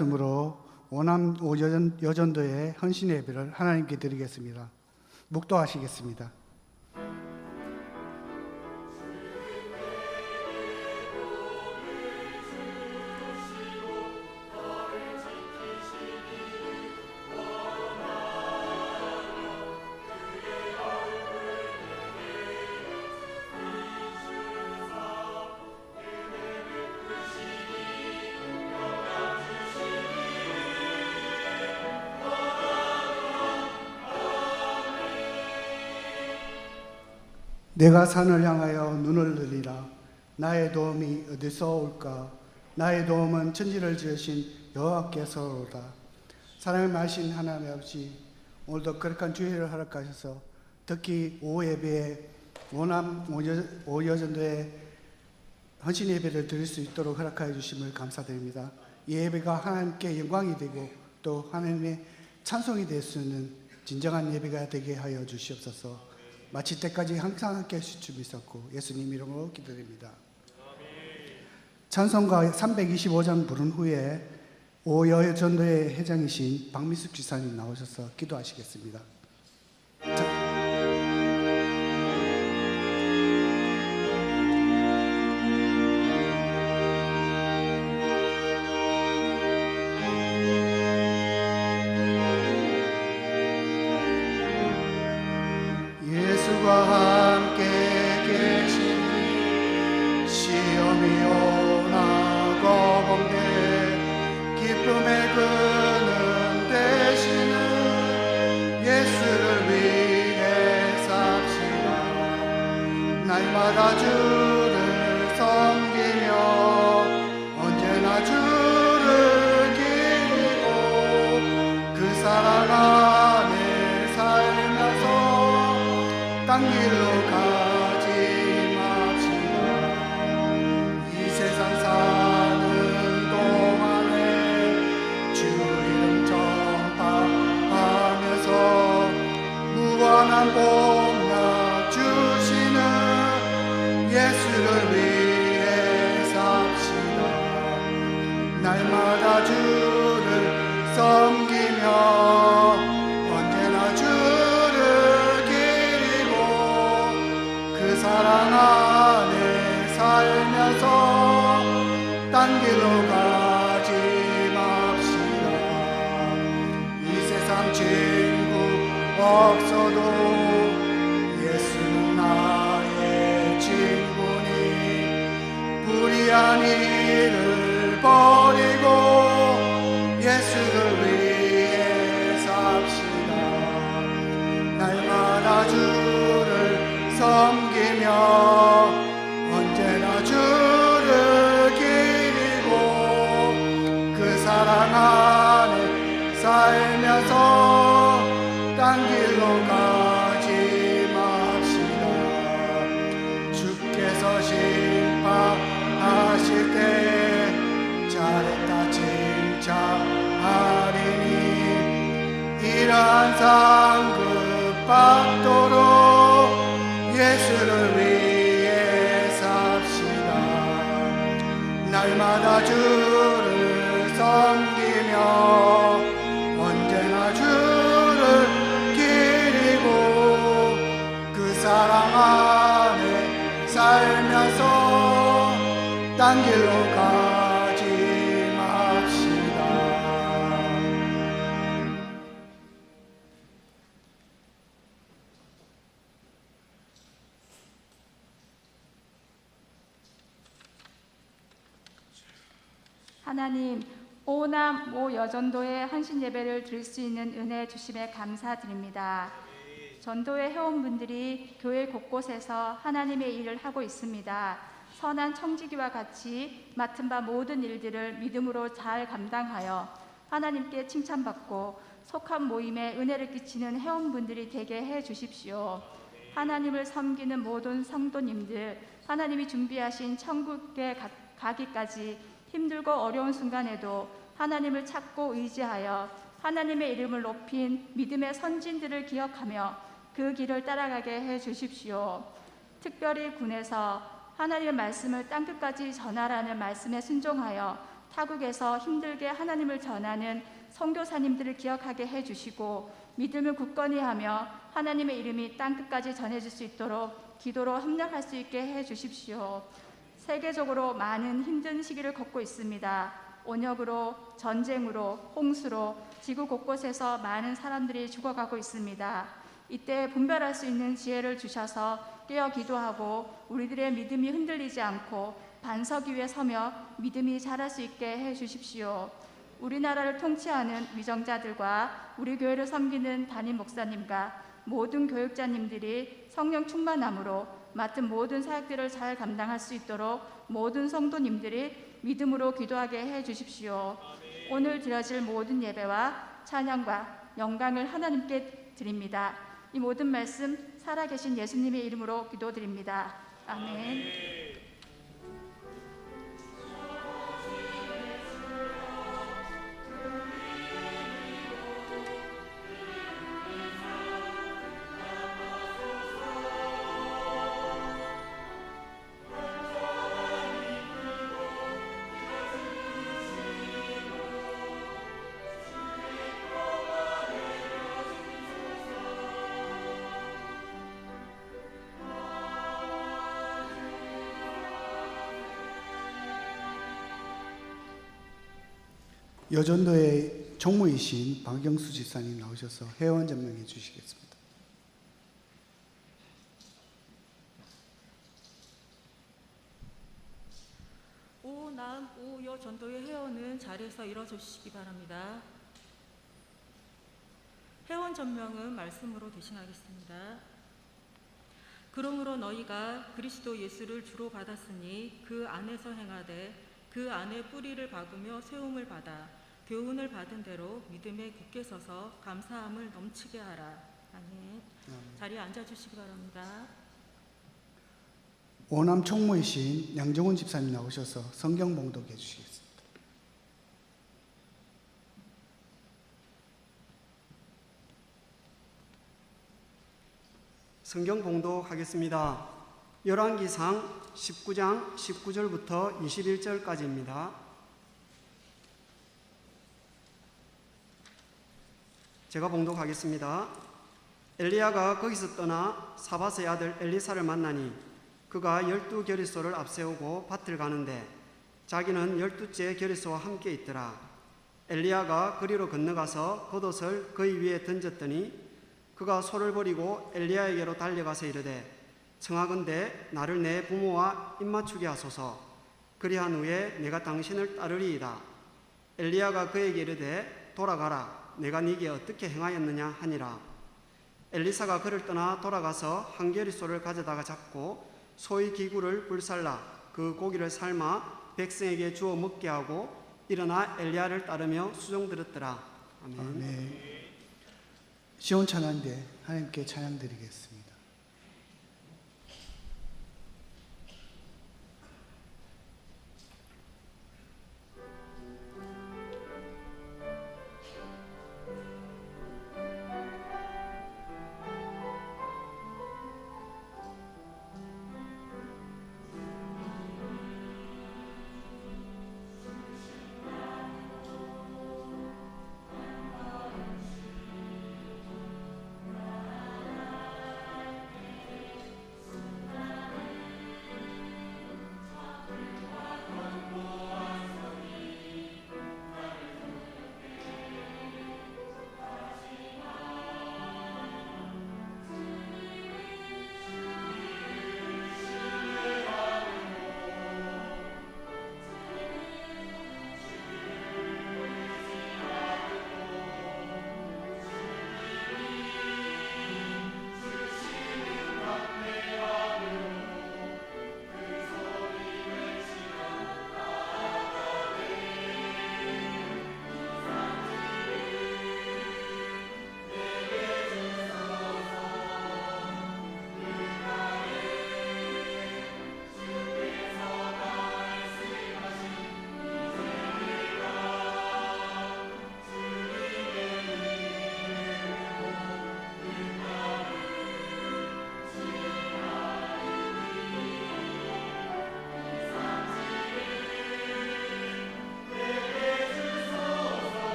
말씀으로 오남 여전도의 헌신 예배를 하나님께 드리겠습니다. 묵도하시겠습니다. 내가 산을 향하여 눈을 들리라. 나의 도움이 어디서 올까? 나의 도움은 천지를 지으신 여호와께서로다. 사랑을 마신 하나님 아버지, 오늘도 거룩한 주일을 허락하셔서 특히 오후 예배에 오남 오여전도에 헌신 예배를 드릴 수 있도록 허락하여 주심을 감사드립니다. 이 예배가 하나님께 영광이 되고 또 하나님의 찬송이 될 수 있는 진정한 예배가 되게 하여 주시옵소서. 마칠 때까지 항상 함께 하실 줄 믿었고 예수님 이름으로 기도드립니다. 찬송가 325장 부른 후에 오여전도의 회장이신 박미숙 지사님 나오셔서 기도하시겠습니다. 예수와 함께 계시니 시험이 오나 거범대 기쁨의 근원 되시는 예수를 위해 삽시다. 날마다 주를 섬기며 언제나 주를 기리고 그 사랑 안에 살면서 딴 길로 가지 맙시다. 이 세상 사는 동안에 주 이름 전파하면서 무한한 복락 주시는 예수를 위해 삽시다. 날마다 주를 섬기며 언제나 주를 기리고 그 사랑 안에 살면서 딴 길로 가지 맙시다. 이 세상 친구 없어도 예수는 나의 친구니 불의한 일을 버리고 예수를 위해 삽시다. 날마다 주를 섬기며 언제나 주를 기리고 그 사랑 안에 살면서 딴 길로 가지 맙시다. 주께서 심판하실 때 잘했다 칭찬하리니 이러한 상급 받도록 예수를 위해 삽시다. 날마다 주를 섬기며 언제나 주를 기리고 그 사랑 안에 살면서 딴 길로 가지 맙시다. 하나님, 오남 오여전도의 헌신 예배를 드릴 수 있는 은혜 주심에 감사드립니다. 전도의 회원분들이 교회 곳곳에서 하나님의 일을 하고 있습니다. 선한 청지기와 같이 맡은 바 모든 일들을 믿음으로 잘 감당하여 하나님께 칭찬받고 속한 모임에 은혜를 끼치는 회원분들이 되게 해 주십시오. 하나님을 섬기는 모든 성도님들, 하나님이 준비하신 천국에 가기까지 힘들고 어려운 순간에도 하나님을 찾고 의지하여 하나님의 이름을 높인 믿음의 선진들을 기억하며 그 길을 따라가게 해 주십시오. 특별히 군에서 하나님의 말씀을 땅끝까지 전하라는 말씀에 순종하여 타국에서 힘들게 하나님을 전하는 선교사님들을 기억하게 해주시고 믿음을 굳건히 하며 하나님의 이름이 땅끝까지 전해질 수 있도록 기도로 협력할 수 있게 해주십시오. 세계적으로 많은 힘든 시기를 겪고 있습니다. 온역으로, 전쟁으로, 홍수로 지구 곳곳에서 많은 사람들이 죽어가고 있습니다. 이때 분별할 수 있는 지혜를 주셔서 깨어 기도하고 우리들의 믿음이 흔들리지 않고 반석 위에 서며 믿음이 자랄 수 있게 해주십시오. 우리나라를 통치하는 위정자들과 우리 교회를 섬기는 담임 목사님과 모든 교육자님들이 성령 충만함으로 맡은 모든 사역들을 잘 감당할 수 있도록 모든 성도님들이 믿음으로 기도하게 해주십시오. 오늘 드려질 모든 예배와 찬양과 영광을 하나님께 드립니다. 이 모든 말씀 살아계신 예수님의 이름으로 기도드립니다. 아멘. 여전도의 총무이신 박영수 지사님 나오셔서 회원 전명해 주시겠습니다. 오 여전도의 회원은 자리에서 일어서시기 바랍니다. 회원 전명은 말씀으로 대신하겠습니다. 그러므로 너희가 그리스도 예수를 주로 받았으니 그 안에서 행하되 그 안에 뿌리를 박으며 세움을 받아 교훈을 받은 대로 믿음에 굳게 서서 감사함을 넘치게 하라. 아멘. 자리에 앉아주시기 바랍니다. 오남 총무이신 양정훈 집사님 나오셔서 성경 봉독해 주시겠습니다. 성경 봉독하겠습니다. 열왕기상 19장 19절부터 21절까지입니다. 제가 봉독하겠습니다. 엘리야가 거기서 떠나 사밧의 아들 엘리사를 만나니 그가 12겨리소를 앞세우고 밭을 가는데 자기는 12째 겨리소와 함께 있더라. 엘리야가 그리로 건너가서 겉옷을 그의 위에 던졌더니 그가 소를 버리고 엘리야에게로 달려가서 이르되 청하건대 나를 내 부모와 입맞추게 하소서. 그리한 후에 내가 당신을 따르리이다. 엘리야가 그에게 이르되 돌아가라. 내가 네게 어떻게 행하였느냐 하니라. 엘리사가 그를 떠나 돌아가서 한 겨리소를 가져다가 잡고 소의 기구를 불살라 그 고기를 삶아 백성에게 주어 먹게 하고 일어나 엘리야를 따르며 수종들었더라. 아멘. 아멘. 시온 찬양대 하나님께 찬양 드리겠습니다.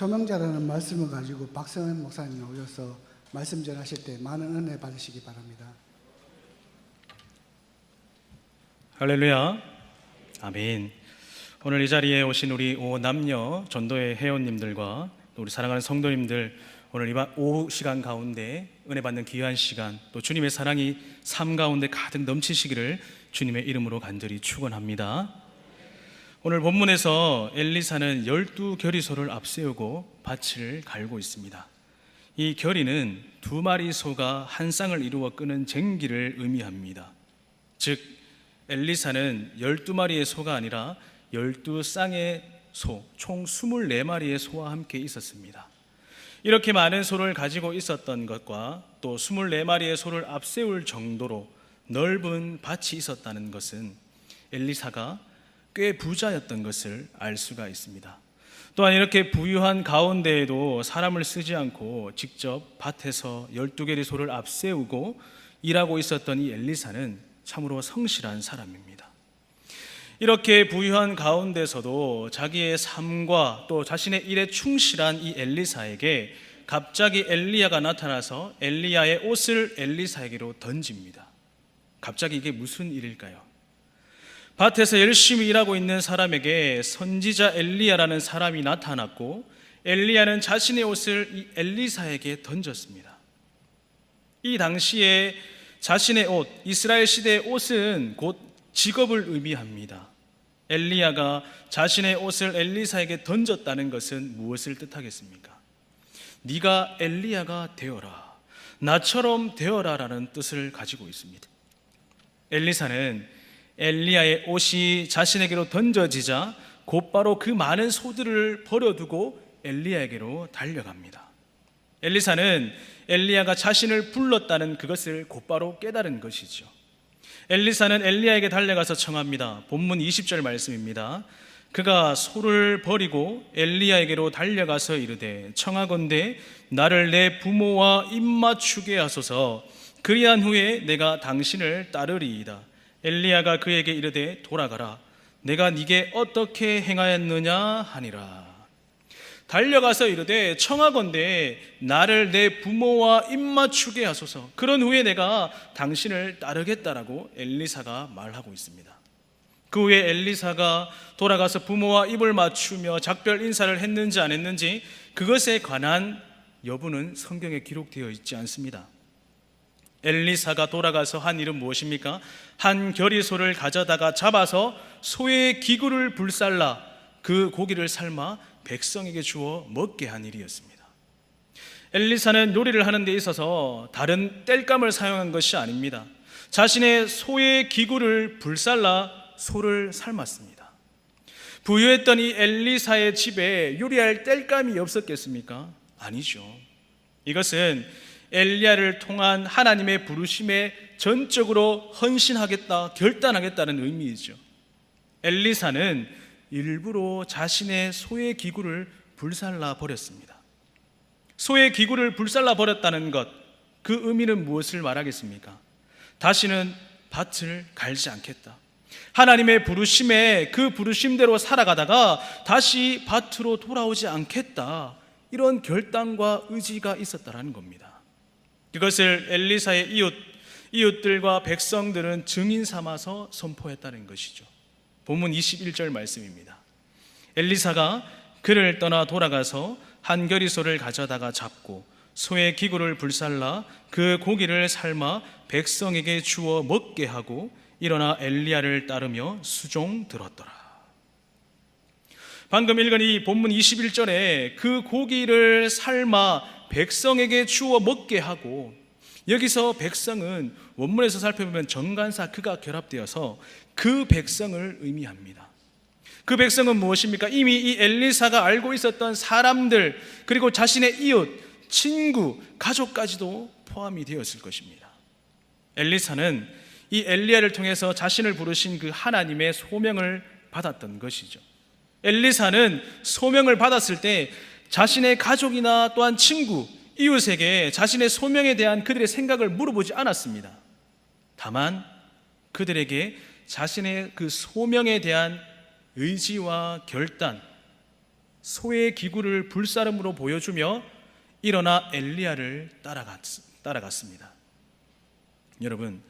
소명자라는 말씀을 가지고 박성현 목사님 나오셔서 말씀 전하실 때 많은 은혜 받으시기 바랍니다. 할렐루야, 아멘. 오늘 이 자리에 오신 우리 남녀 전도회 회원님들과 또 우리 사랑하는 성도님들, 오늘 이 오후 시간 가운데 은혜 받는 귀한 시간, 또 주님의 사랑이 삶 가운데 가득 넘치시기를 주님의 이름으로 간절히 축원합니다. 오늘 본문에서 엘리사는 12겨리소를 앞세우고 밭을 갈고 있습니다. 이 겨리는 2마리 소가 한 쌍을 이루어 끄는 쟁기를 의미합니다. 즉 엘리사는 12마리의 소가 아니라 12쌍의 소, 총 24마리의 소와 함께 있었습니다. 이렇게 많은 소를 가지고 있었던 것과 또 24마리의 소를 앞세울 정도로 넓은 밭이 있었다는 것은 엘리사가 꽤 부자였던 것을 알 수가 있습니다. 또한 이렇게 부유한 가운데에도 사람을 쓰지 않고 직접 밭에서 12개의 소를 앞세우고 일하고 있었던 이 엘리사는 참으로 성실한 사람입니다. 이렇게 부유한 가운데서도 자기의 삶과 또 자신의 일에 충실한 이 엘리사에게 갑자기 엘리야가 나타나서 엘리야의 옷을 엘리사에게로 던집니다. 갑자기 이게 무슨 일일까요? 밭에서 열심히 일하고 있는 사람에게 선지자 엘리야라는 사람이 나타났고 엘리야는 자신의 옷을 이 엘리사에게 던졌습니다. 이 당시에 자신의 옷, 이스라엘 시대의 옷은 곧 직업을 의미합니다. 엘리야가 자신의 옷을 엘리사에게 던졌다는 것은 무엇을 뜻하겠습니까? 네가 엘리야가 되어라, 나처럼 되어라 라는 뜻을 가지고 있습니다. 엘리사는 엘리야의 옷이 자신에게로 던져지자 곧바로 그 많은 소들을 버려두고 엘리야에게로 달려갑니다. 엘리사는 엘리야가 자신을 불렀다는 그것을 곧바로 깨달은 것이죠. 엘리사는 엘리야에게 달려가서 청합니다. 본문 20절 말씀입니다. 그가 소를 버리고 엘리야에게로 달려가서 이르되 청하건대 나를 내 부모와 입맞추게 하소서. 그리한 후에 내가 당신을 따르리이다. 엘리야가 그에게 이르되 돌아가라. 내가 네게 어떻게 행하였느냐 하니라. 달려가서 이르되 청하건대 나를 내 부모와 입맞추게 하소서. 그런 후에 내가 당신을 따르겠다라고 엘리사가 말하고 있습니다. 그 후에 엘리사가 돌아가서 부모와 입을 맞추며 작별 인사를 했는지 안 했는지 그것에 관한 여부는 성경에 기록되어 있지 않습니다. 엘리사가 돌아가서 한 일은 무엇입니까? 한 겨리소를 가져다가 잡아서 소의 기구를 불살라 그 고기를 삶아 백성에게 주어 먹게 한 일이었습니다. 엘리사는 요리를 하는 데 있어서 다른 땔감을 사용한 것이 아닙니다. 자신의 소의 기구를 불살라 소를 삶았습니다. 부유했던 이 엘리사의 집에 요리할 땔감이 없었겠습니까? 아니죠. 이것은 엘리야를 통한 하나님의 부르심에 전적으로 헌신하겠다, 결단하겠다는 의미이죠. 엘리사는 일부러 자신의 소의 기구를 불살라 버렸습니다. 소의 기구를 불살라 버렸다는 것, 그 의미는 무엇을 말하겠습니까? 다시는 밭을 갈지 않겠다. 하나님의 부르심에 그 부르심대로 살아가다가 다시 밭으로 돌아오지 않겠다. 이런 결단과 의지가 있었다라는 겁니다. 이것을 엘리사의 이웃들과 백성들은 증인 삼아서 선포했다는 것이죠. 본문 21절 말씀입니다. 엘리사가 그를 떠나 돌아가서 한 겨리소를 가져다가 잡고 소의 기구를 불살라 그 고기를 삶아 백성에게 주어 먹게 하고 일어나 엘리야를 따르며 수종 들었더라. 방금 읽은 이 본문 21절에 그 고기를 삶아 백성에게 주어 먹게 하고, 여기서 백성은 원문에서 살펴보면 정관사 그가 결합되어서 그 백성을 의미합니다. 그 백성은 무엇입니까? 이미 이 엘리사가 알고 있었던 사람들, 그리고 자신의 이웃, 친구, 가족까지도 포함이 되었을 것입니다. 엘리사는 이 엘리야를 통해서 자신을 부르신 그 하나님의 소명을 받았던 것이죠. 엘리사는 소명을 받았을 때 자신의 가족이나 또한 친구, 이웃에게 자신의 소명에 대한 그들의 생각을 물어보지 않았습니다. 다만 그들에게 자신의 그 소명에 대한 의지와 결단, 소의 기구를 불사름으로 보여주며 일어나 엘리야를 따라갔습니다. 여러분,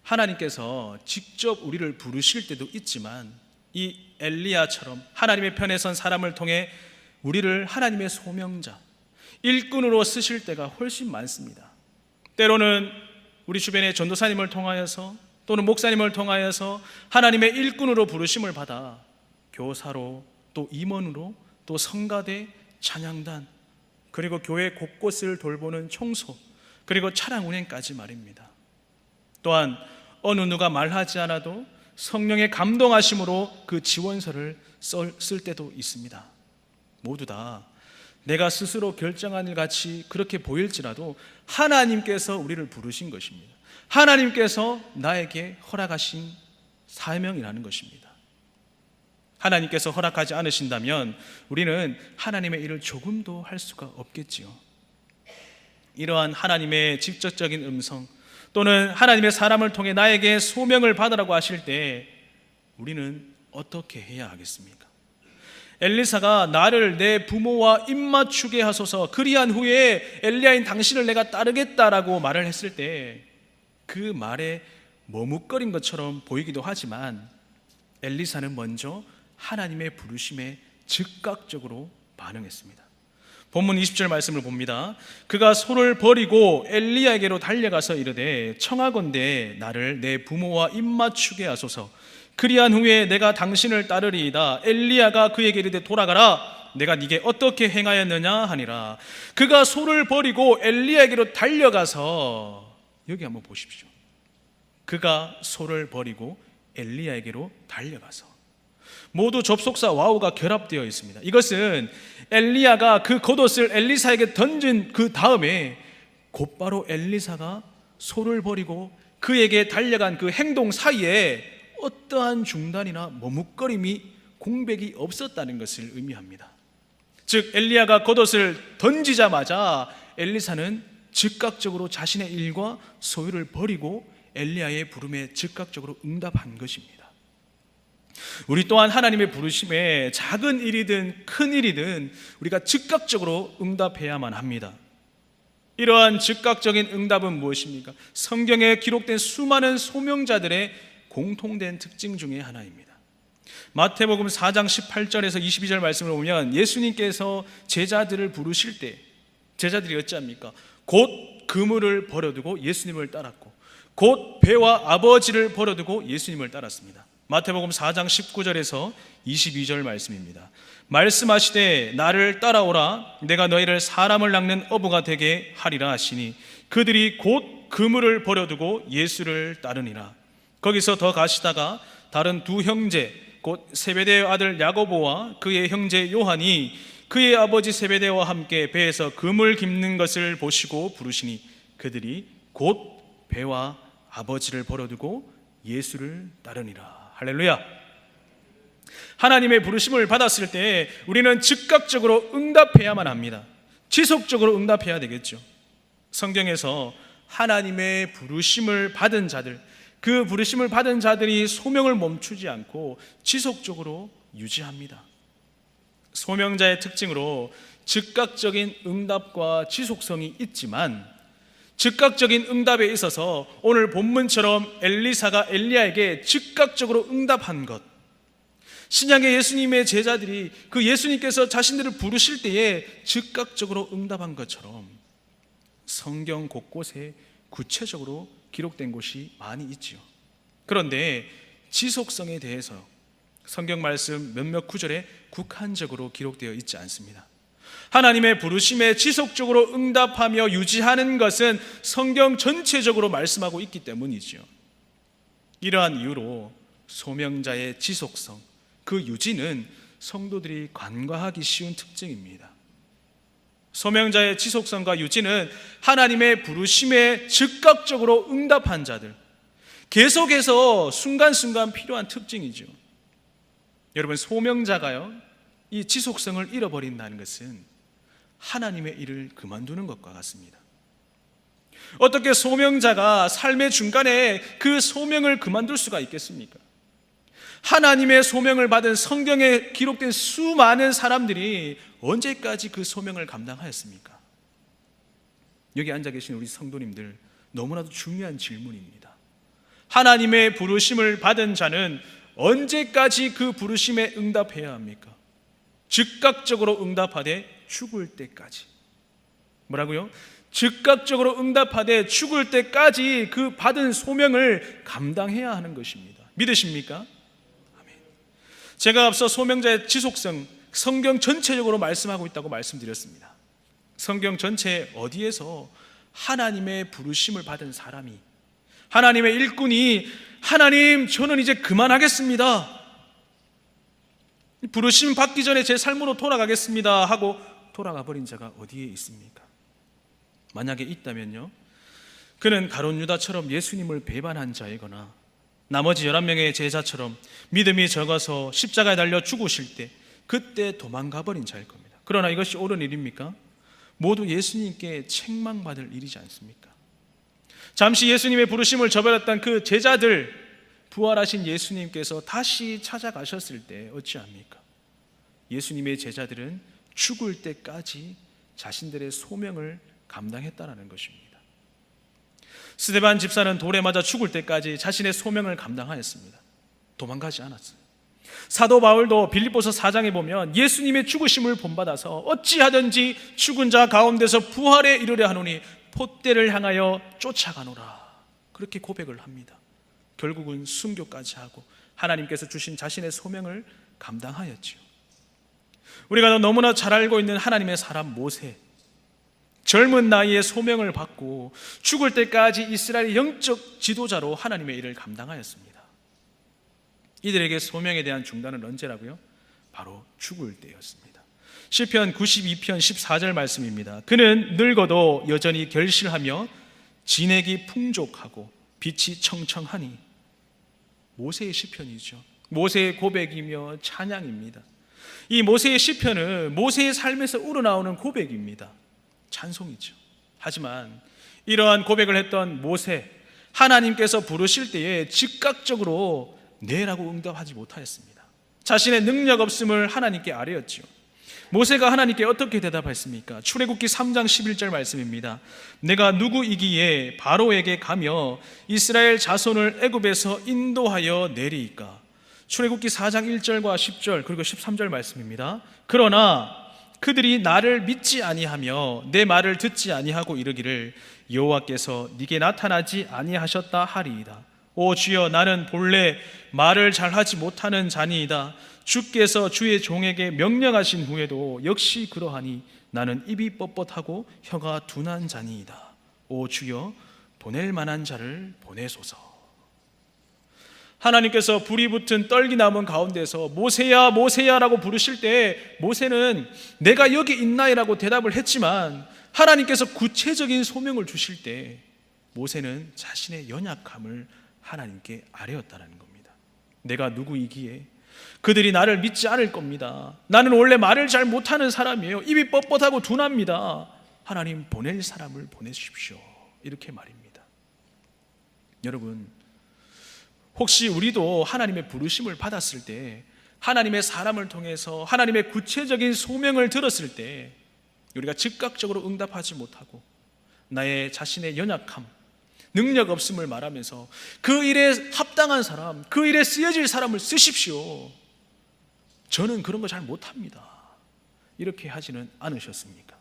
하나님께서 직접 우리를 부르실 때도 있지만 이 엘리야처럼 하나님의 편에 선 사람을 통해 우리를 하나님의 소명자, 일꾼으로 쓰실 때가 훨씬 많습니다. 때로는 우리 주변의 전도사님을 통하여서 또는 목사님을 통하여서 하나님의 일꾼으로 부르심을 받아 교사로, 또 임원으로, 또 성가대, 찬양단, 그리고 교회 곳곳을 돌보는 청소, 그리고 차량 운행까지 말입니다. 또한 어느 누가 말하지 않아도 성령의 감동하심으로 그 지원서를 쓸 때도 있습니다. 모두 다 내가 스스로 결정한 일 같이 그렇게 보일지라도 하나님께서 우리를 부르신 것입니다. 하나님께서 나에게 허락하신 사명이라는 것입니다. 하나님께서 허락하지 않으신다면 우리는 하나님의 일을 조금도 할 수가 없겠지요. 이러한 하나님의 직접적인 음성 또는 하나님의 사람을 통해 나에게 소명을 받으라고 하실 때 우리는 어떻게 해야 하겠습니까? 엘리사가 나를 내 부모와 입맞추게 하소서, 그리한 후에 엘리야인 당신을 내가 따르겠다라고 말을 했을 때 그 말에 머뭇거린 것처럼 보이기도 하지만 엘리사는 먼저 하나님의 부르심에 즉각적으로 반응했습니다. 본문 20절 말씀을 봅니다. 그가 소를 버리고 엘리야에게로 달려가서 이르되 청하건대 나를 내 부모와 입맞추게 하소서, 그리한 후에 내가 당신을 따르리이다. 엘리야가 그에게 이르되 돌아가라, 내가 네게 어떻게 행하였느냐 하니라. 그가 소를 버리고 엘리야에게로 달려가서, 여기 한번 보십시오. 그가 소를 버리고 엘리야에게로 달려가서, 모두 접속사 와우가 결합되어 있습니다. 이것은 엘리야가 그 겉옷을 엘리사에게 던진 그 다음에 곧바로 엘리사가 소를 버리고 그에게 달려간 그 행동 사이에 어떠한 중단이나 머뭇거림이, 공백이 없었다는 것을 의미합니다. 즉 엘리야가 겉옷을 던지자마자 엘리사는 즉각적으로 자신의 일과 소유를 버리고 엘리야의 부름에 즉각적으로 응답한 것입니다. 우리 또한 하나님의 부르심에 작은 일이든 큰 일이든 우리가 즉각적으로 응답해야만 합니다. 이러한 즉각적인 응답은 무엇입니까? 성경에 기록된 수많은 소명자들의 공통된 특징 중에 하나입니다. 마태복음 4장 18절에서 22절 말씀을 보면 예수님께서 제자들을 부르실 때 제자들이 어찌합니까? 곧 그물을 버려두고 예수님을 따랐고 곧 배와 아버지를 버려두고 예수님을 따랐습니다. 마태복음 4장 19절에서 22절 말씀입니다. 말씀하시되 나를 따라오라, 내가 너희를 사람을 낚는 어부가 되게 하리라 하시니 그들이 곧 그물을 버려두고 예수를 따르니라. 거기서 더 가시다가 다른 두 형제 곧 세베대의 아들 야고보와 그의 형제 요한이 그의 아버지 세베대와 함께 배에서 그물 깁는 것을 보시고 부르시니 그들이 곧 배와 아버지를 버려두고 예수를 따르니라. 할렐루야. 하나님의 부르심을 받았을 때 우리는 즉각적으로 응답해야만 합니다. 지속적으로 응답해야 되겠죠. 성경에서 하나님의 부르심을 받은 자들, 그 부르심을 받은 자들이 소명을 멈추지 않고 지속적으로 유지합니다. 소명자의 특징으로 즉각적인 응답과 지속성이 있지만 즉각적인 응답에 있어서 오늘 본문처럼 엘리사가 엘리야에게 즉각적으로 응답한 것, 신약의 예수님의 제자들이 그 예수님께서 자신들을 부르실 때에 즉각적으로 응답한 것처럼 성경 곳곳에 구체적으로 기록된 곳이 많이 있지요. 그런데 지속성에 대해서 성경 말씀 몇몇 구절에 국한적으로 기록되어 있지 않습니다. 하나님의 부르심에 지속적으로 응답하며 유지하는 것은 성경 전체적으로 말씀하고 있기 때문이죠. 이러한 이유로 소명자의 지속성, 그 유지는 성도들이 간과하기 쉬운 특징입니다. 소명자의 지속성과 유지는 하나님의 부르심에 즉각적으로 응답한 자들, 계속해서 순간순간 필요한 특징이죠. 여러분, 소명자가요, 이 지속성을 잃어버린다는 것은 하나님의 일을 그만두는 것과 같습니다. 어떻게 소명자가 삶의 중간에 그 소명을 그만둘 수가 있겠습니까? 하나님의 소명을 받은 성경에 기록된 수많은 사람들이 언제까지 그 소명을 감당하였습니까? 여기 앉아 계신 우리 성도님들, 너무나도 중요한 질문입니다. 하나님의 부르심을 받은 자는 언제까지 그 부르심에 응답해야 합니까? 즉각적으로 응답하되 죽을 때까지. 뭐라고요? 즉각적으로 응답하되 죽을 때까지 그 받은 소명을 감당해야 하는 것입니다. 믿으십니까? 아멘. 제가 앞서 소명자의 지속성, 성경 전체적으로 말씀하고 있다고 말씀드렸습니다. 성경 전체 어디에서 하나님의 부르심을 받은 사람이, 하나님의 일꾼이 하나님 저는 이제 그만하겠습니다, 부르심 받기 전에 제 삶으로 돌아가겠습니다 하고 돌아가 버린 자가 어디에 있습니까? 만약에 있다면요, 그는 가룟 유다처럼 예수님을 배반한 자이거나 나머지 11명의 제자처럼 믿음이 적어서 십자가에 달려 죽으실 때 그때 도망가 버린 자일 겁니다. 그러나 이것이 옳은 일입니까? 모두 예수님께 책망받을 일이지 않습니까? 잠시 예수님의 부르심을 저버렸던 그 제자들, 부활하신 예수님께서 다시 찾아가셨을 때 어찌합니까? 예수님의 제자들은 죽을 때까지 자신들의 소명을 감당했다라는 것입니다. 스데반 집사는 돌에 맞아 죽을 때까지 자신의 소명을 감당하였습니다. 도망가지 않았어요. 사도 바울도 빌립보서 4장에 보면 예수님의 죽으심을 본받아서 어찌하든지 죽은 자 가운데서 부활에 이르려 하노니 폿대를 향하여 쫓아가노라, 그렇게 고백을 합니다. 결국은 순교까지 하고 하나님께서 주신 자신의 소명을 감당하였지요. 우리가 너무나 잘 알고 있는 하나님의 사람 모세, 젊은 나이에 소명을 받고 죽을 때까지 이스라엘의 영적 지도자로 하나님의 일을 감당하였습니다. 이들에게 소명에 대한 중단은 언제라고요? 바로 죽을 때였습니다. 시편 92편 14절 말씀입니다. 그는 늙어도 여전히 결실하며 진액이 풍족하고 빛이 청청하니. 모세의 시편이죠. 모세의 고백이며 찬양입니다. 이 모세의 시편은 모세의 삶에서 우러나오는 고백입니다. 찬송이죠. 하지만 이러한 고백을 했던 모세, 하나님께서 부르실 때에 즉각적으로 네라고 응답하지 못하였습니다. 자신의 능력 없음을 하나님께 아뢰었지요. 모세가 하나님께 어떻게 대답했습니까? 출애굽기 3장 11절 말씀입니다. 내가 누구이기에 바로에게 가며 이스라엘 자손을 애굽에서 인도하여 내리이까. 출애굽기 4장 1절과 10절 그리고 13절 말씀입니다. 그러나 그들이 나를 믿지 아니하며 내 말을 듣지 아니하고 이르기를 여호와께서 네게 나타나지 아니하셨다 하리이다. 오 주여, 나는 본래 말을 잘하지 못하는 자니이다. 주께서 주의 종에게 명령하신 후에도 역시 그러하니 나는 입이 뻣뻣하고 혀가 둔한 자니이다. 오 주여, 보낼 만한 자를 보내소서. 하나님께서 불이 붙은 떨기나무 가운데서 모세야 모세야 라고 부르실 때 모세는 내가 여기 있나이라고 대답을 했지만, 하나님께서 구체적인 소명을 주실 때 모세는 자신의 연약함을 하나님께 아뢰었다는 겁니다. 내가 누구이기에 그들이 나를 믿지 않을 겁니다. 나는 원래 말을 잘 못하는 사람이에요. 입이 뻣뻣하고 둔합니다. 하나님, 보낼 사람을 보내주십시오. 이렇게 말입니다. 여러분, 혹시 우리도 하나님의 부르심을 받았을 때, 하나님의 사람을 통해서 하나님의 구체적인 소명을 들었을 때 우리가 즉각적으로 응답하지 못하고 나의 자신의 연약함, 능력 없음을 말하면서 그 일에 합당한 사람, 그 일에 쓰여질 사람을 쓰십시오, 저는 그런 거 잘 못합니다, 이렇게 하지는 않으셨습니까?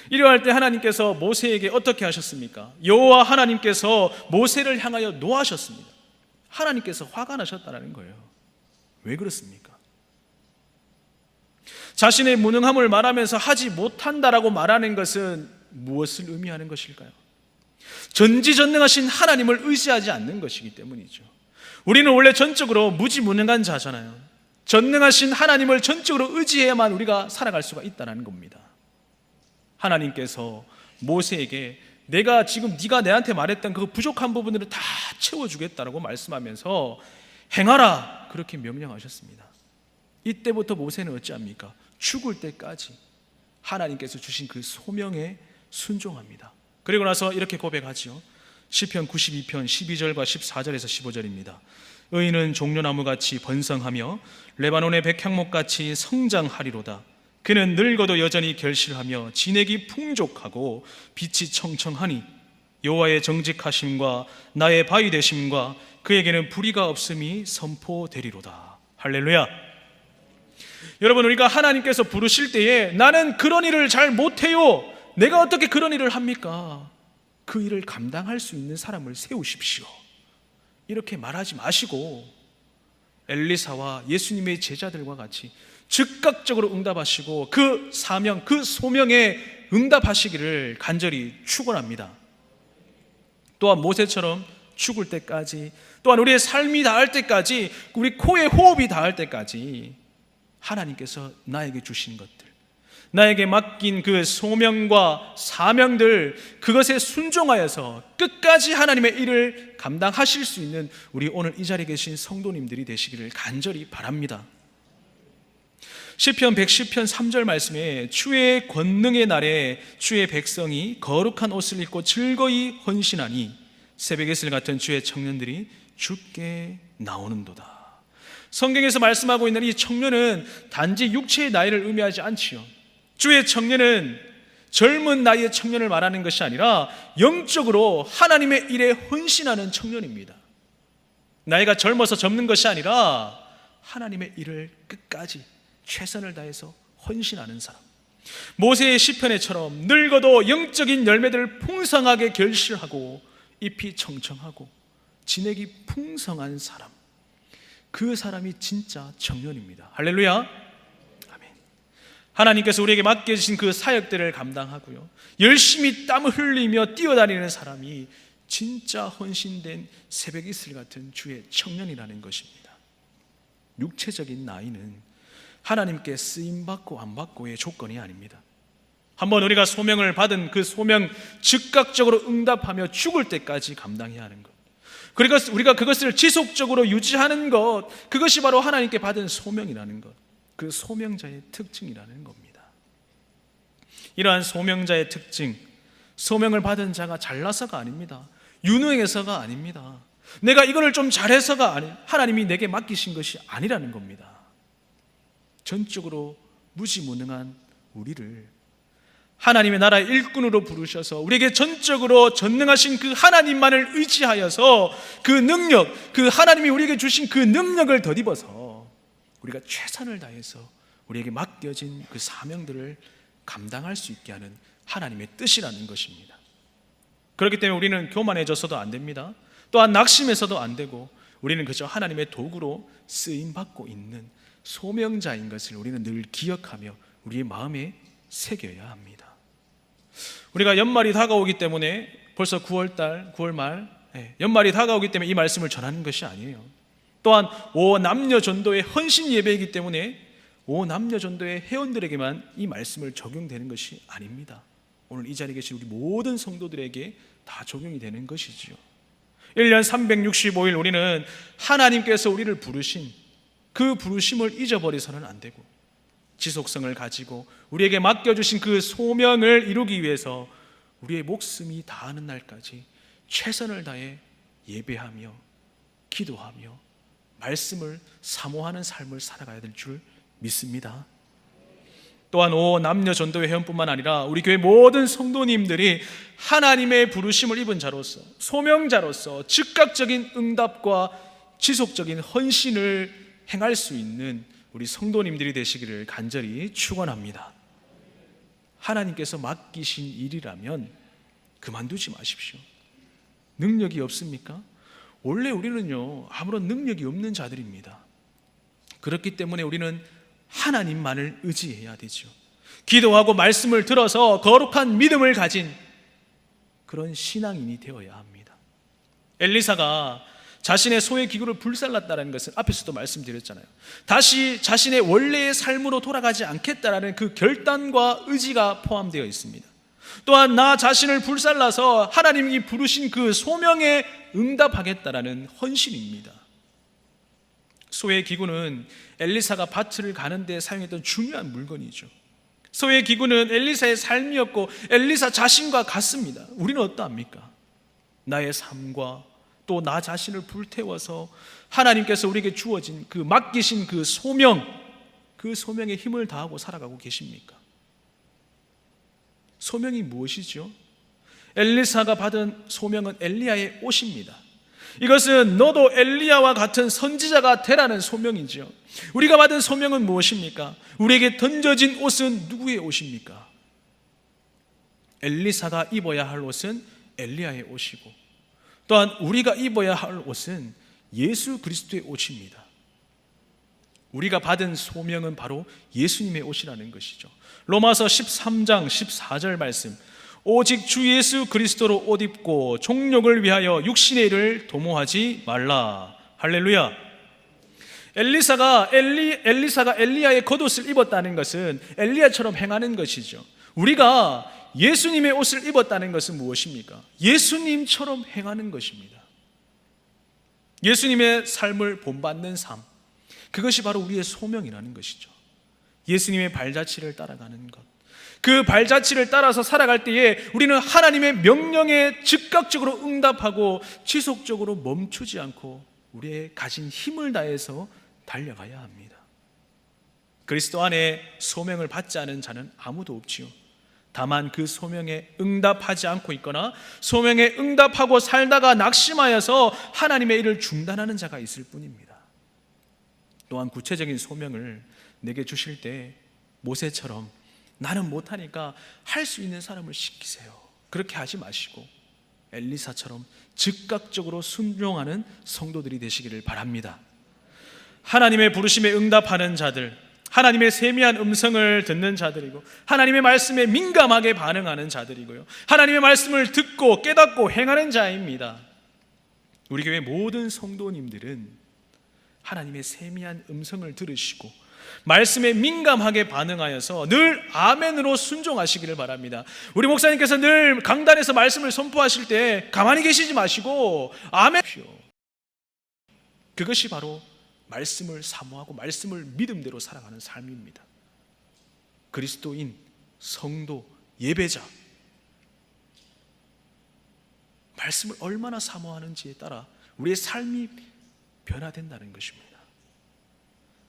이러할 때 하나님께서 모세에게 어떻게 하셨습니까? 여호와 하나님께서 모세를 향하여 노하셨습니다. 하나님께서 화가 나셨다는 거예요. 왜 그렇습니까? 자신의 무능함을 말하면서 하지 못한다라고 말하는 것은 무엇을 의미하는 것일까요? 전지전능하신 하나님을 의지하지 않는 것이기 때문이죠. 우리는 원래 전적으로 무지무능한 자잖아요. 전능하신 하나님을 전적으로 의지해야만 우리가 살아갈 수가 있다는 겁니다. 하나님께서 모세에게 내가 지금 네가 내한테 말했던 그 부족한 부분들을 다 채워주겠다라고 말씀하면서 행하라, 그렇게 명령하셨습니다. 이때부터 모세는 어찌합니까? 죽을 때까지 하나님께서 주신 그 소명에 순종합니다. 그리고 나서 이렇게 고백하지요. 시편 92편 12절과 14절에서 15절입니다. 의인은 종려나무같이 번성하며 레바논의 백향목같이 성장하리로다. 그는 늙어도 여전히 결실하며 진액이 풍족하고 빛이 청청하니 여호와의 정직하심과 나의 바위 되심과 그에게는 불의가 없음이 선포되리로다. 할렐루야. 여러분, 우리가 하나님께서 부르실 때에 나는 그런 일을 잘 못해요, 내가 어떻게 그런 일을 합니까? 그 일을 감당할 수 있는 사람을 세우십시오. 이렇게 말하지 마시고 엘리사와 예수님의 제자들과 같이 즉각적으로 응답하시고 그 사명, 그 소명에 응답하시기를 간절히 축원합니다. 또한 모세처럼 죽을 때까지, 또한 우리의 삶이 닿을 때까지, 우리 코에 호흡이 닿을 때까지 하나님께서 나에게 주신 것들, 나에게 맡긴 그 소명과 사명들, 그것에 순종하여서 끝까지 하나님의 일을 감당하실 수 있는 우리 오늘 이 자리에 계신 성도님들이 되시기를 간절히 바랍니다. 시편 110편 3절 말씀에 주의 권능의 날에 주의 백성이 거룩한 옷을 입고 즐거이 헌신하니 새벽의 이슬 같은 주의 청년들이 주께 나오는도다. 성경에서 말씀하고 있는 이 청년은 단지 육체의 나이를 의미하지 않지요. 주의 청년은 젊은 나이의 청년을 말하는 것이 아니라 영적으로 하나님의 일에 헌신하는 청년입니다. 나이가 젊어서 젊는 것이 아니라 하나님의 일을 끝까지 최선을 다해서 헌신하는 사람. 모세의 시편에처럼 늙어도 영적인 열매들을 풍성하게 결실하고 잎이 청청하고 진액이 풍성한 사람, 그 사람이 진짜 청년입니다. 할렐루야. 아멘. 하나님께서 우리에게 맡겨주신 그 사역들을 감당하고요, 열심히 땀을 흘리며 뛰어다니는 사람이 진짜 헌신된 새벽 이슬 같은 주의 청년이라는 것입니다. 육체적인 나이는 하나님께 쓰임받고 안 받고의 조건이 아닙니다. 한번 우리가 소명을 받은 그 소명 즉각적으로 응답하며 죽을 때까지 감당해야 하는 것, 그리고 우리가 그것을 지속적으로 유지하는 것, 그것이 바로 하나님께 받은 소명이라는 것, 그 소명자의 특징이라는 겁니다. 이러한 소명자의 특징, 소명을 받은 자가 잘나서가 아닙니다. 유능해서가 아닙니다. 내가 이거를 좀 잘해서가 아니, 하나님이 내게 맡기신 것이 아니라는 겁니다. 전적으로 무지무능한 우리를 하나님의 나라의 일꾼으로 부르셔서 우리에게 전적으로 전능하신 그 하나님만을 의지하여서 그 능력, 그 하나님이 우리에게 주신 그 능력을 덧입어서 우리가 최선을 다해서 우리에게 맡겨진 그 사명들을 감당할 수 있게 하는 하나님의 뜻이라는 것입니다. 그렇기 때문에 우리는 교만해져서도 안 됩니다. 또한 낙심해서도 안 되고, 우리는 그저 하나님의 도구로 쓰임받고 있는 소명자인 것을 우리는 늘 기억하며 우리의 마음에 새겨야 합니다. 우리가 연말이 다가오기 때문에, 벌써 9월달, 9월 말 연말이 다가오기 때문에 이 말씀을 전하는 것이 아니에요. 또한 남녀 전도의 헌신 예배이기 때문에 남녀 전도의 회원들에게만 이 말씀을 적용되는 것이 아닙니다. 오늘 이 자리에 계신 우리 모든 성도들에게 다 적용이 되는 것이지요. 1년 365일 우리는 하나님께서 우리를 부르신 그 부르심을 잊어버려서는 안 되고, 지속성을 가지고 우리에게 맡겨주신 그 소명을 이루기 위해서 우리의 목숨이 다하는 날까지 최선을 다해 예배하며 기도하며 말씀을 사모하는 삶을 살아가야 될 줄 믿습니다. 또한 남녀 전도회 회원뿐만 아니라 우리 교회 모든 성도님들이 하나님의 부르심을 입은 자로서, 소명자로서 즉각적인 응답과 지속적인 헌신을 행할 수 있는 우리 성도님들이 되시기를 간절히 축원합니다. 하나님께서 맡기신 일이라면 그만두지 마십시오. 능력이 없습니까? 원래 우리는요, 아무런 능력이 없는 자들입니다. 그렇기 때문에 우리는 하나님만을 의지해야 되죠. 기도하고 말씀을 들어서 거룩한 믿음을 가진 그런 신앙인이 되어야 합니다. 엘리사가 자신의 소의 기구를 불살랐다는 것은 앞에서도 말씀드렸잖아요. 다시 자신의 원래의 삶으로 돌아가지 않겠다라는 그 결단과 의지가 포함되어 있습니다. 또한 나 자신을 불살라서 하나님이 부르신 그 소명에 응답하겠다라는 헌신입니다. 소의 기구는 엘리사가 밭을 가는데 사용했던 중요한 물건이죠. 소의 기구는 엘리사의 삶이었고 엘리사 자신과 같습니다. 우리는 어떠합니까? 나의 삶과 또 나 자신을 불태워서 하나님께서 우리에게 주어진 그 맡기신 그 소명, 그 소명에 힘을 다하고 살아가고 계십니까? 소명이 무엇이죠? 엘리사가 받은 소명은 엘리야의 옷입니다. 이것은 너도 엘리야와 같은 선지자가 되라는 소명이죠. 우리가 받은 소명은 무엇입니까? 우리에게 던져진 옷은 누구의 옷입니까? 엘리사가 입어야 할 옷은 엘리야의 옷이고, 또한 우리가 입어야 할 옷은 예수 그리스도의 옷입니다. 우리가 받은 소명은 바로 예수님의 옷이라는 것이죠. 로마서 13장 14절 말씀, 오직 주 예수 그리스도로 옷 입고 종욕을 위하여 육신의 일을 도모하지 말라. 할렐루야. 엘리사가 엘리야의 겉옷을 입었다는 것은 엘리야처럼 행하는 것이죠. 우리가 예수님의 옷을 입었다는 것은 무엇입니까? 예수님처럼 행하는 것입니다. 예수님의 삶을 본받는 삶, 그것이 바로 우리의 소명이라는 것이죠. 예수님의 발자취를 따라가는 것, 그 발자취를 따라서 살아갈 때에 우리는 하나님의 명령에 즉각적으로 응답하고 지속적으로 멈추지 않고 우리의 가진 힘을 다해서 달려가야 합니다. 그리스도 안에 소명을 받지 않은 자는 아무도 없지요. 다만 그 소명에 응답하지 않고 있거나 소명에 응답하고 살다가 낙심하여서 하나님의 일을 중단하는 자가 있을 뿐입니다. 또한 구체적인 소명을 내게 주실 때 모세처럼 나는 못하니까 할 수 있는 사람을 시키세요, 그렇게 하지 마시고 엘리사처럼 즉각적으로 순종하는 성도들이 되시기를 바랍니다. 하나님의 부르심에 응답하는 자들, 하나님의 세미한 음성을 듣는 자들이고 하나님의 말씀에 민감하게 반응하는 자들이고요, 하나님의 말씀을 듣고 깨닫고 행하는 자입니다. 우리 교회 모든 성도님들은 하나님의 세미한 음성을 들으시고 말씀에 민감하게 반응하여서 늘 아멘으로 순종하시기를 바랍니다. 우리 목사님께서 늘 강단에서 말씀을 선포하실 때 가만히 계시지 마시고 아멘. 그것이 바로 말씀을 사모하고 말씀을 믿음대로 살아가는 삶입니다. 그리스도인, 성도, 예배자, 말씀을 얼마나 사모하는지에 따라 우리의 삶이 변화된다는 것입니다.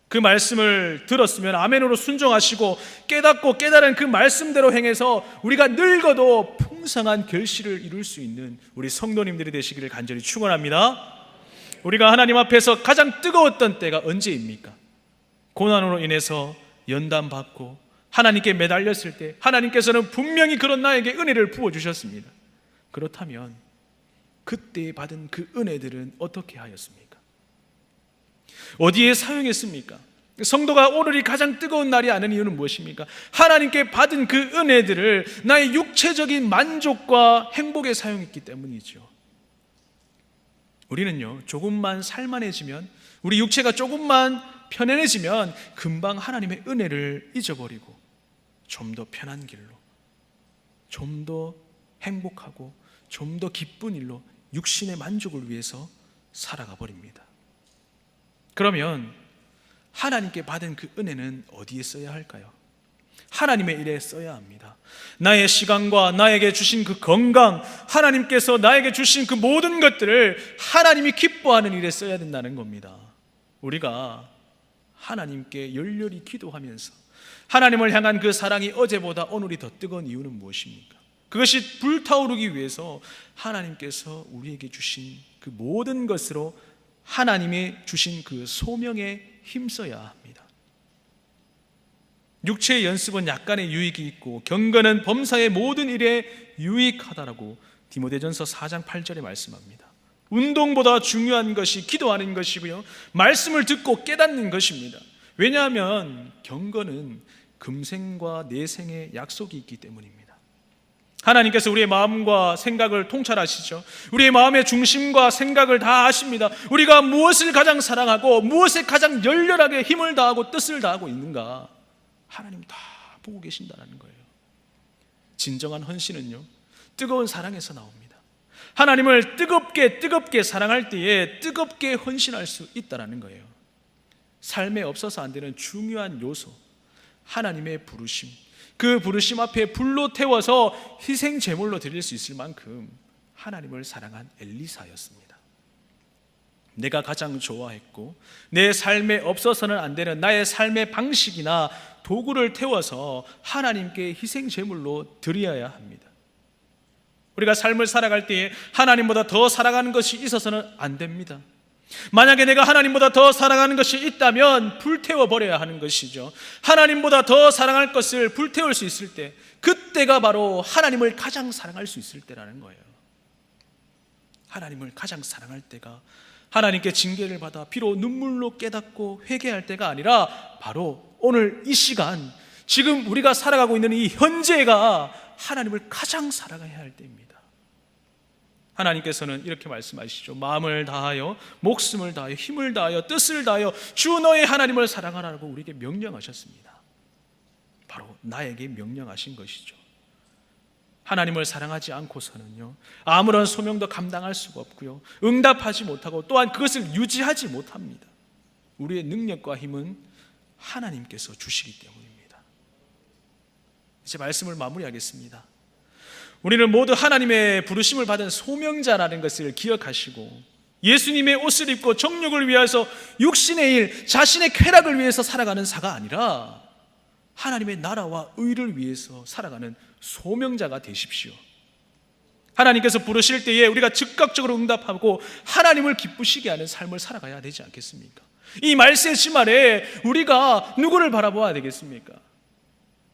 그 말씀을 들었으면 아멘으로 순종하시고 깨닫고 깨달은 그 말씀대로 행해서 우리가 늙어도 풍성한 결실을 이룰 수 있는 우리 성도님들이 되시기를 간절히 축원합니다. 우리가 하나님 앞에서 가장 뜨거웠던 때가 언제입니까? 고난으로 인해서 연단받고 하나님께 매달렸을 때 하나님께서는 분명히 그런 나에게 은혜를 부어주셨습니다. 그렇다면 그때 받은 그 은혜들은 어떻게 하였습니까? 어디에 사용했습니까? 성도가 오늘이 가장 뜨거운 날이 아닌 이유는 무엇입니까? 하나님께 받은 그 은혜들을 나의 육체적인 만족과 행복에 사용했기 때문이죠. 우리는요, 조금만 살만해지면, 우리 육체가 조금만 편안해지면 금방 하나님의 은혜를 잊어버리고 좀 더 편한 길로, 좀 더 행복하고 좀 더 기쁜 일로 육신의 만족을 위해서 살아가 버립니다. 그러면 하나님께 받은 그 은혜는 어디에 써야 할까요? 하나님의 일에 써야 합니다. 나의 시간과 나에게 주신 그 건강, 하나님께서 나에게 주신 그 모든 것들을 하나님이 기뻐하는 일에 써야 된다는 겁니다. 우리가 하나님께 열렬히 기도하면서 하나님을 향한 그 사랑이 어제보다 오늘이 더 뜨거운 이유는 무엇입니까? 그것이 불타오르기 위해서 하나님께서 우리에게 주신 그 모든 것으로 하나님이 주신 그 소명에 힘써야 합니다. 육체의 연습은 약간의 유익이 있고 경건은 범사의 모든 일에 유익하다라고 디모데전서 4장 8절에 말씀합니다. 운동보다 중요한 것이 기도하는 것이고요, 말씀을 듣고 깨닫는 것입니다. 왜냐하면 경건은 금생과 내생의 약속이 있기 때문입니다. 하나님께서 우리의 마음과 생각을 통찰하시죠. 우리의 마음의 중심과 생각을 다 아십니다. 우리가 무엇을 가장 사랑하고 무엇에 가장 열렬하게 힘을 다하고 뜻을 다하고 있는가, 하나님 다 보고 계신다는 거예요. 진정한 헌신은요, 뜨거운 사랑에서 나옵니다. 하나님을 뜨겁게 사랑할 때에 뜨겁게 헌신할 수 있다는 거예요. 삶에 없어서 안 되는 중요한 요소, 하나님의 부르심, 그 부르심 앞에 불로 태워서 희생 제물로 드릴 수 있을 만큼 하나님을 사랑한 엘리사였습니다. 내가 가장 좋아했고 내 삶에 없어서는 안 되는 나의 삶의 방식이나 도구를 태워서 하나님께 희생 제물로 드려야 합니다. 우리가 삶을 살아갈 때에 하나님보다 더 사랑하는 것이 있어서는 안 됩니다. 만약에 내가 하나님보다 더 사랑하는 것이 있다면 불태워 버려야 하는 것이죠. 하나님보다 더 사랑할 것을 불태울 수 있을 때, 그때가 바로 하나님을 가장 사랑할 수 있을 때라는 거예요. 하나님을 가장 사랑할 때가 하나님께 징계를 받아 비록 눈물로 깨닫고 회개할 때가 아니라 바로 오늘 이 시간, 지금 우리가 살아가고 있는 이 현재가 하나님을 가장 사랑해야 할 때입니다. 하나님께서는 이렇게 말씀하시죠. 마음을 다하여 목숨을 다하여 힘을 다하여 뜻을 다하여 주 너의 하나님을 사랑하라고 우리에게 명령하셨습니다. 바로 나에게 명령하신 것이죠. 하나님을 사랑하지 않고서는요, 아무런 소명도 감당할 수가 없고요, 응답하지 못하고 또한 그것을 유지하지 못합니다. 우리의 능력과 힘은 하나님께서 주시기 때문입니다. 이제 말씀을 마무리하겠습니다. 우리는 모두 하나님의 부르심을 받은 소명자라는 것을 기억하시고 예수님의 옷을 입고 정욕을 위해서 육신의 일, 자신의 쾌락을 위해서 살아가는 자가 아니라 하나님의 나라와 의를 위해서 살아가는 소명자가 되십시오. 하나님께서 부르실 때에 우리가 즉각적으로 응답하고 하나님을 기쁘시게 하는 삶을 살아가야 되지 않겠습니까? 이 말세 지말에 우리가 누구를 바라보아야 되겠습니까?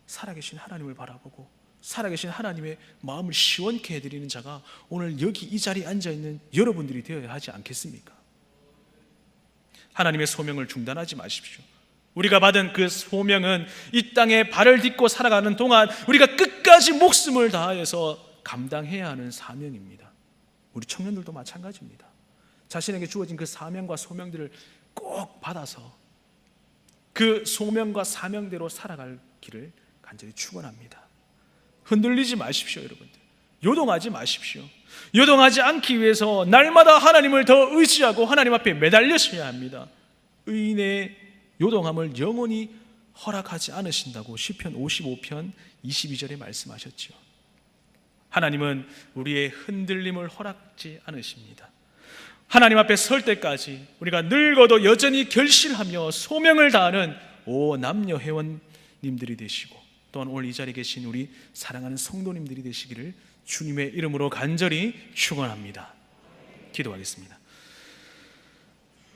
살아계신 하나님을 바라보고 살아계신 하나님의 마음을 시원케 해드리는 자가 오늘 여기 이 자리에 앉아있는 여러분들이 되어야 하지 않겠습니까? 하나님의 소명을 중단하지 마십시오. 우리가 받은 그 소명은 이 땅에 발을 딛고 살아가는 동안 우리가 끝까지 목숨을 다해서 감당해야 하는 사명입니다. 우리 청년들도 마찬가지입니다. 자신에게 주어진 그 사명과 소명들을 꼭 받아서 그 소명과 사명대로 살아갈 길을 간절히 축원합니다. 흔들리지 마십시오, 여러분들. 요동하지 마십시오. 요동하지 않기 위해서 날마다 하나님을 더 의지하고 하나님 앞에 매달리셔야 합니다. 의인의 요동함을 영원히 허락하지 않으신다고 시편 55편 22절에 말씀하셨죠. 하나님은 우리의 흔들림을 허락지 않으십니다. 하나님 앞에 설 때까지 우리가 늙어도 여전히 결실하며 소명을 다하는 오 남녀 회원님들이 되시고 또한 오늘 이 자리에 계신 우리 사랑하는 성도님들이 되시기를 주님의 이름으로 간절히 축원합니다. 기도하겠습니다.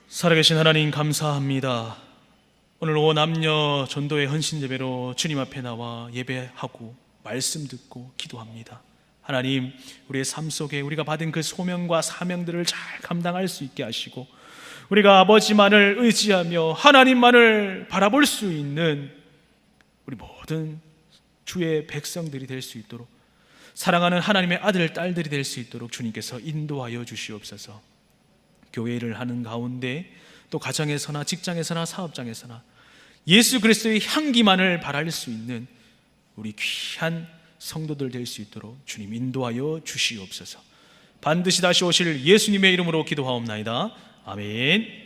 살아계신 하나님 감사합니다. 오늘 오 남녀 전도의 헌신 예배로 주님 앞에 나와 예배하고 말씀 듣고 기도합니다. 하나님, 우리의 삶 속에 우리가 받은 그 소명과 사명들을 잘 감당할 수 있게 하시고 우리가 아버지만을 의지하며 하나님만을 바라볼 수 있는 우리 모든 주의 백성들이 될 수 있도록, 사랑하는 하나님의 아들, 딸들이 될 수 있도록 주님께서 인도하여 주시옵소서. 교회 일을 하는 가운데 또 가정에서나 직장에서나 사업장에서나 예수 그리스도의 향기만을 바랄 수 있는 우리 귀한 성도들 될 수 있도록 주님 인도하여 주시옵소서. 반드시 다시 오실 예수님의 이름으로 기도하옵나이다. 아멘.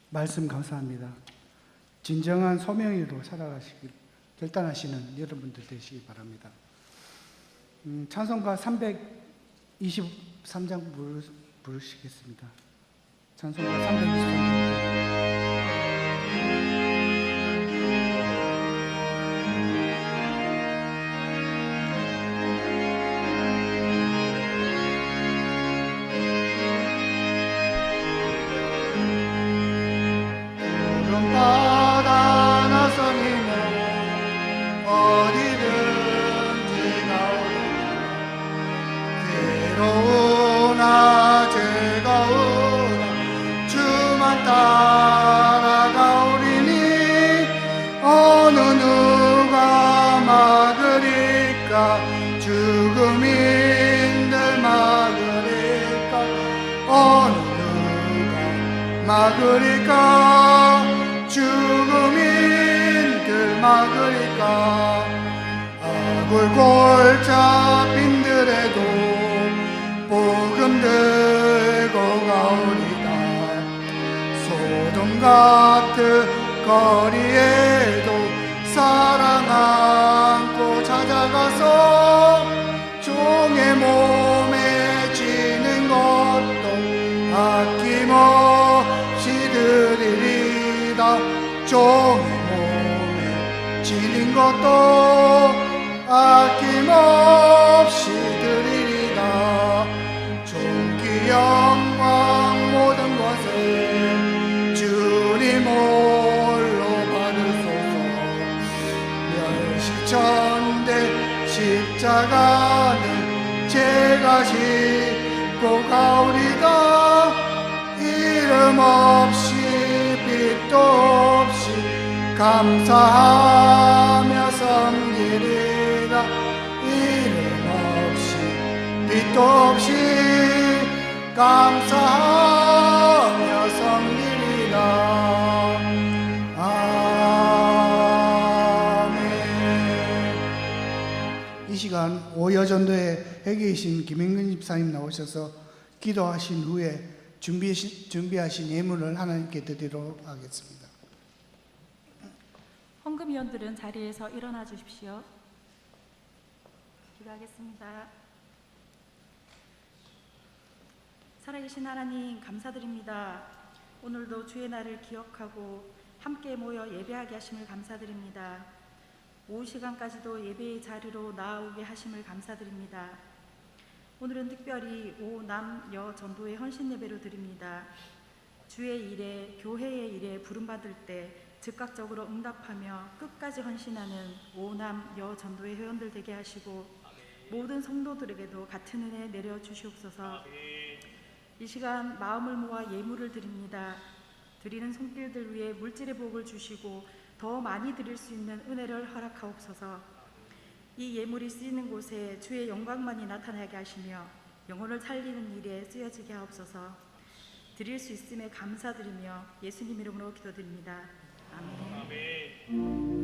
말씀 감사합니다. 진정한 소명으로 살아가시길 결단하시는 여러분들 되시기 바랍니다. 찬송가 323장 부르시겠습니다. 찬송가 323장. 바다 나서니면 어디든지 가오리라. 괴로우나 즐거우나 주만 따라가오리니 어느 누가 막으리까 죽음인들 막으리까 어느 누가 막으리까 죽음인들 막으리까. 아굴 골짜빈들에도 복음 들고 가오리다. 소돔 같은 거리에도 사랑 안고 찾아가서 종의 몸에 이것도 아낌없이 드리리라. 존귀 영광 모든 것을 주님 홀로 받으소서. 멸시천대 십자가는 제가 싣고 가오리다. 이름 없이 빛도 없이 감사하며 섬기리라. 이름 없이 빛도 없이 감사하며 섬기리라. 아멘. 이 시간 오여전도에 회계이신 김행근 집사님 나오셔서 기도하신 후에 준비하신 예물을 하나님께 드리도록 하겠습니다. 헌금위원들은 자리에서 일어나 주십시오. 기도하겠습니다. 살아계신 하나님 감사드립니다. 오늘도 주의 날을 기억하고 함께 모여 예배하게 하심을 감사드립니다. 오후 시간까지도 예배의 자리로 나아오게 하심을 감사드립니다. 오늘은 특별히 오남여 전도의 헌신 예배로 드립니다. 주의 일에 교회의 일에 부름받을 때 즉각적으로 응답하며 끝까지 헌신하는 오남여 전도의 회원들 되게 하시고 모든 성도들에게도 같은 은혜 내려 주시옵소서. 이 시간 마음을 모아 예물을 드립니다. 드리는 손길들 위에 물질의 복을 주시고 더 많이 드릴 수 있는 은혜를 허락하옵소서. 이 예물이 쓰이는 곳에 주의 영광만이 나타나게 하시며 영혼을 살리는 일에 쓰여지게 하옵소서. 드릴 수 있음에 감사드리며 예수님 이름으로 기도드립니다. 아멘.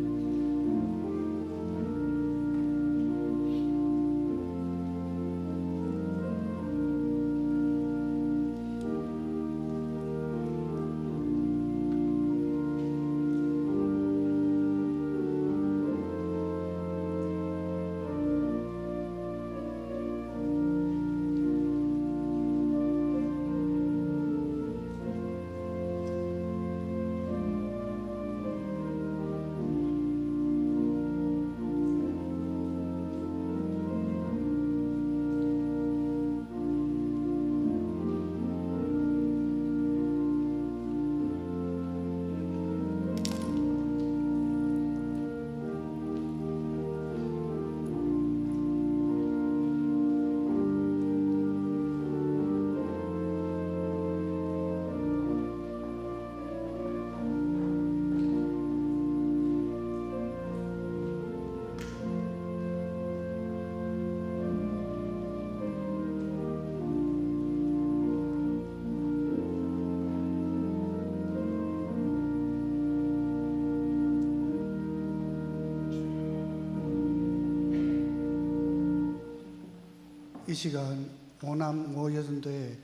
이 시간 오남 오여전도의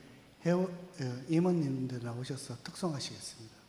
임원님들 나오셔서 특송하시겠습니다.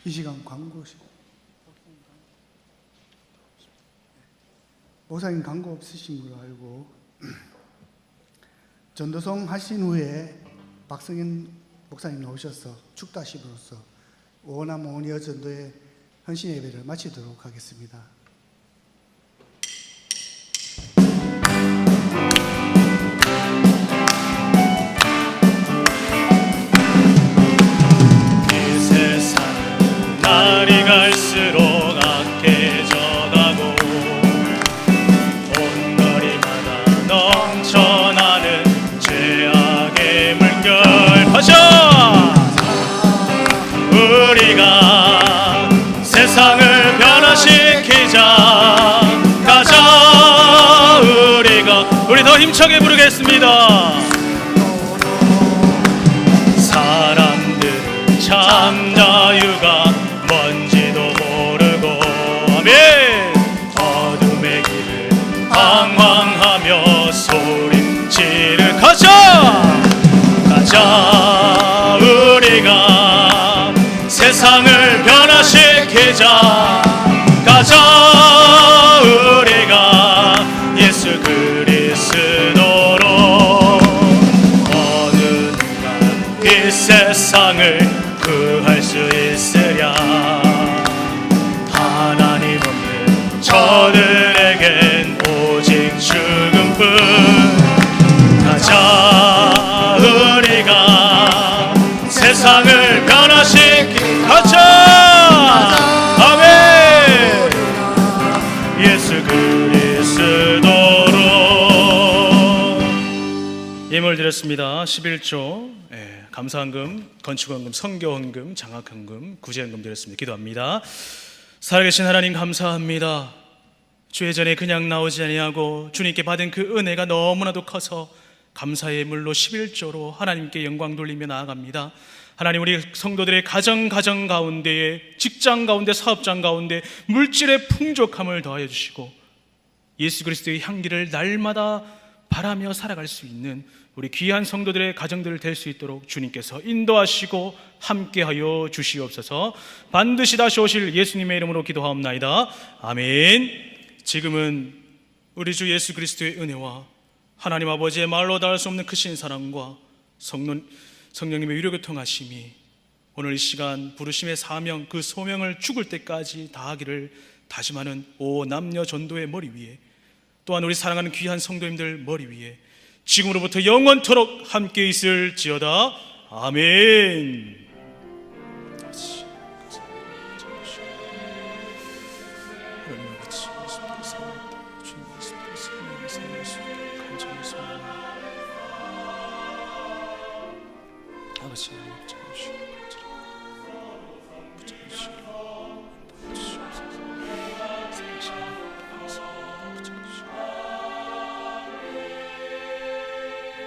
이 시간 목사님 광고 없으신 걸로 알고 전도성 하신 후에 박성현 목사님 나오셔서 축다십으로서 오남 오니어 전도의 헌신 예배를 마치도록 하겠습니다. 이 세상 날이 갈수록 악해져가고 온 거리마다 넘쳐나는 죄악의 물결 하셔 우리가 세상을 변화시키자 가자 우리 더 힘차게 부르겠습니다. 사람들은 참 자유가 뭔지도 모르고 아멘 어둠의 길을 방황하며 소리치를 가자 우리가 세상을 변화시키자 가자 우리가 예수 그리스도로 어느 누가 이 세상을 구할 수 있으랴 하나님 없는 저들에겐 오직 죽음뿐 가자 우리가 세상을 변화시키 가자 아멘 예수 그리스도로 예물 드렸습니다. 11조 감사헌금, 건축헌금, 선교헌금, 장학헌금, 구제헌금 드렸습니다. 기도합니다. 살아계신 하나님 감사합니다. 주 예전에 그냥 나오지 아니하고 주님께 받은 그 은혜가 너무나도 커서 감사의 물로 11조로 하나님께 영광 돌리며 나아갑니다. 하나님 우리 성도들의 가정 가운데에 직장 가운데 사업장 가운데 물질의 풍족함을 더하여 주시고 예수 그리스도의 향기를 날마다 바라며 살아갈 수 있는 우리 귀한 성도들의 가정들을 될 수 있도록 주님께서 인도하시고 함께하여 주시옵소서. 반드시 다시 오실 예수님의 이름으로 기도하옵나이다. 아멘. 지금은 우리 주 예수 그리스도의 은혜와 하나님 아버지의 말로 닿을 수 없는 크신 사랑과 성령님의 위로교통하심이 오늘 이 시간 부르심의 사명 그 소명을 죽을 때까지 다하기를 다짐하는 오 남녀 전도의 머리 위에 또한 우리 사랑하는 귀한 성도님들 머리 위에 지금으로부터 영원토록 함께 있을지어다. 아멘. 아버지